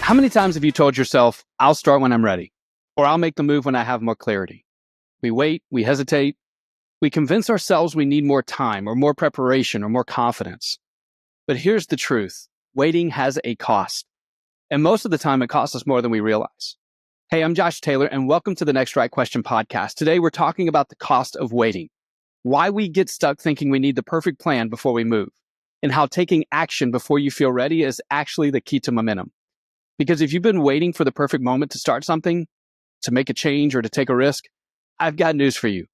How many times have you told yourself, I'll start when I'm ready, or I'll make the move when I have more clarity? We wait, we hesitate, we convince ourselves we need more time or more preparation or more confidence. But here's the truth. Waiting has a cost. And most of the time, it costs us more than we realize. Hey, I'm Josh Taylor, and welcome to the Next Right Question podcast. Today, we're talking about the cost of waiting, why we get stuck thinking we need the perfect plan before we move, and how taking action before you feel ready is actually the key to momentum. Because if you've been waiting for the perfect moment to start something, to make a change or to take a risk, I've got news for you.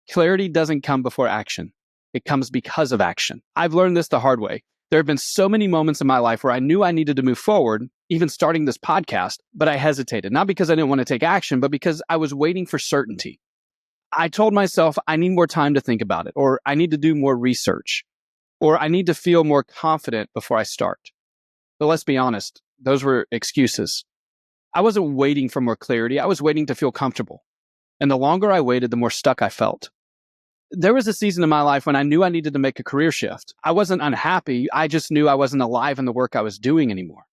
Clarity doesn't come before action. It comes because of action. I've learned this the hard way. There have been so many moments in my life where I knew I needed to move forward, even starting this podcast, but I hesitated. Not because I didn't want to take action, but because I was waiting for certainty. I told myself I need more time to think about it, or I need to do more research, or I need to feel more confident before I start. But let's be honest, those were excuses. I wasn't waiting for more clarity. I was waiting to feel comfortable. And the longer I waited, the more stuck I felt. There was a season in my life when I knew I needed to make a career shift. I wasn't unhappy. I just knew I wasn't alive in the work I was doing anymore.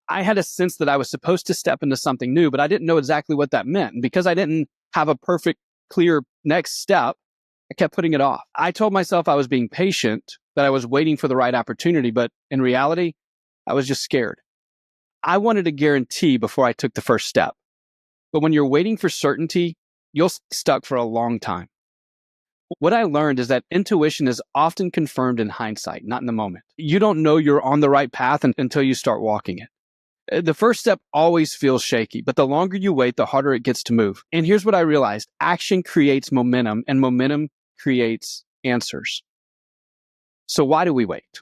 I had a sense that I was supposed to step into something new, but I didn't know exactly what that meant. And because I didn't have a perfect, clear next step, I kept putting it off. I told myself I was being patient, that I was waiting for the right opportunity, but in reality, I was just scared. I wanted a guarantee before I took the first step. But when you're waiting for certainty, you'll stay stuck for a long time. What I learned is that intuition is often confirmed in hindsight, not in the moment. You don't know you're on the right path until you start walking it. The first step always feels shaky, but the longer you wait, the harder it gets to move. And here's what I realized. Action creates momentum, and momentum creates answers. So why do we wait?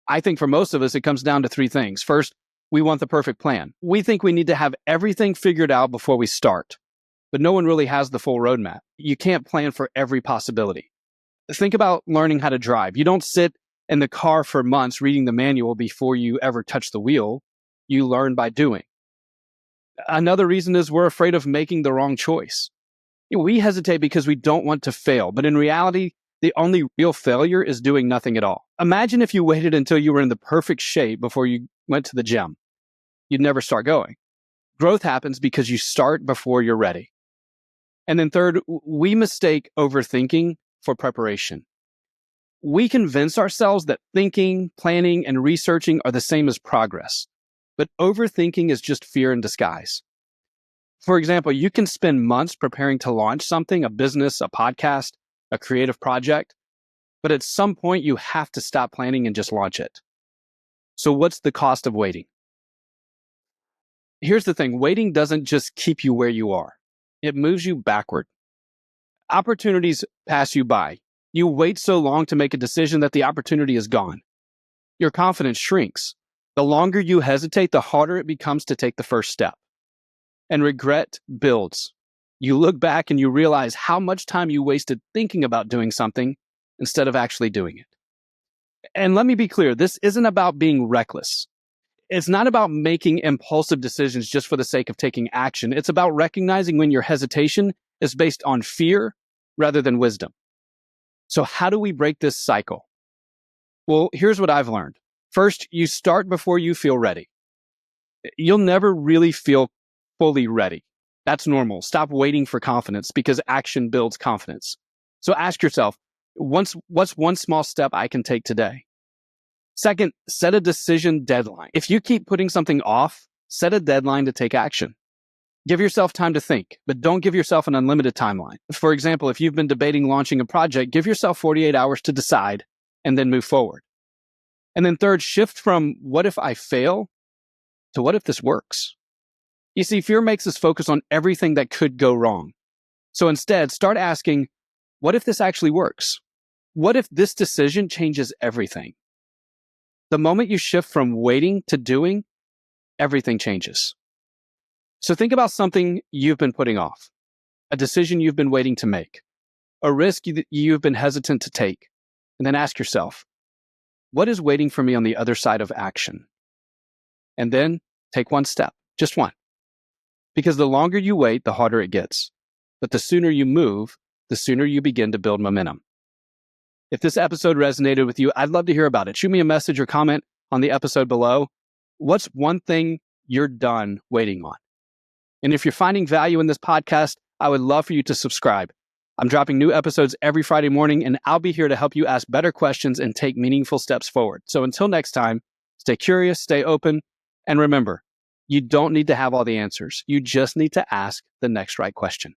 I think for most of us, it comes down to three things. First, we want the perfect plan. We think we need to have everything figured out before we start, but no one really has the full roadmap. You can't plan for every possibility. Think about learning how to drive. You don't sit in the car for months reading the manual before you ever touch the wheel. You learn by doing. Another reason is we're afraid of making the wrong choice. We hesitate because we don't want to fail, but in reality, the only real failure is doing nothing at all. Imagine if you waited until you were in the perfect shape before you went to the gym. You'd never start going. Growth happens because you start before you're ready. And then third, we mistake overthinking for preparation. We convince ourselves that thinking, planning, and researching are the same as progress. But overthinking is just fear in disguise. For example, you can spend months preparing to launch something, a business, a podcast, a creative project, but at some point you have to stop planning and just launch it. So what's the cost of waiting? Here's the thing. Waiting doesn't just keep you where you are. It moves you backward. Opportunities pass you by. You wait so long to make a decision that the opportunity is gone. Your confidence shrinks. The longer you hesitate, the harder it becomes to take the first step. And regret builds. You look back and you realize how much time you wasted thinking about doing something instead of actually doing it. And let me be clear, this isn't about being reckless. It's not about making impulsive decisions just for the sake of taking action. It's about recognizing when your hesitation is based on fear rather than wisdom. So how do we break this cycle? Well, here's what I've learned. First, you start before you feel ready. You'll never really feel fully ready. That's normal. Stop waiting for confidence because action builds confidence. So ask yourself, what's one small step I can take today? Second, set a decision deadline. If you keep putting something off, set a deadline to take action. Give yourself time to think, but don't give yourself an unlimited timeline. For example, if you've been debating launching a project, give yourself 48 hours to decide and then move forward. And then third, shift from what if I fail to what if this works? You see, fear makes us focus on everything that could go wrong. So instead, start asking, what if this actually works? What if this decision changes everything? The moment you shift from waiting to doing, everything changes. So think about something you've been putting off, a decision you've been waiting to make, a risk you've been hesitant to take, and then ask yourself, what is waiting for me on the other side of action? And then take one step, just one. Because the longer you wait, the harder it gets. But the sooner you move, the sooner you begin to build momentum. If this episode resonated with you, I'd love to hear about it. Shoot me a message or comment on the episode below. What's one thing you're done waiting on. And if you're finding value in this podcast, I would love for you to subscribe. I'm dropping new episodes every Friday morning, and I'll be here to help you ask better questions and take meaningful steps forward. So until next time, stay curious, stay open, and remember, you don't need to have all the answers. You just need to ask the next right question.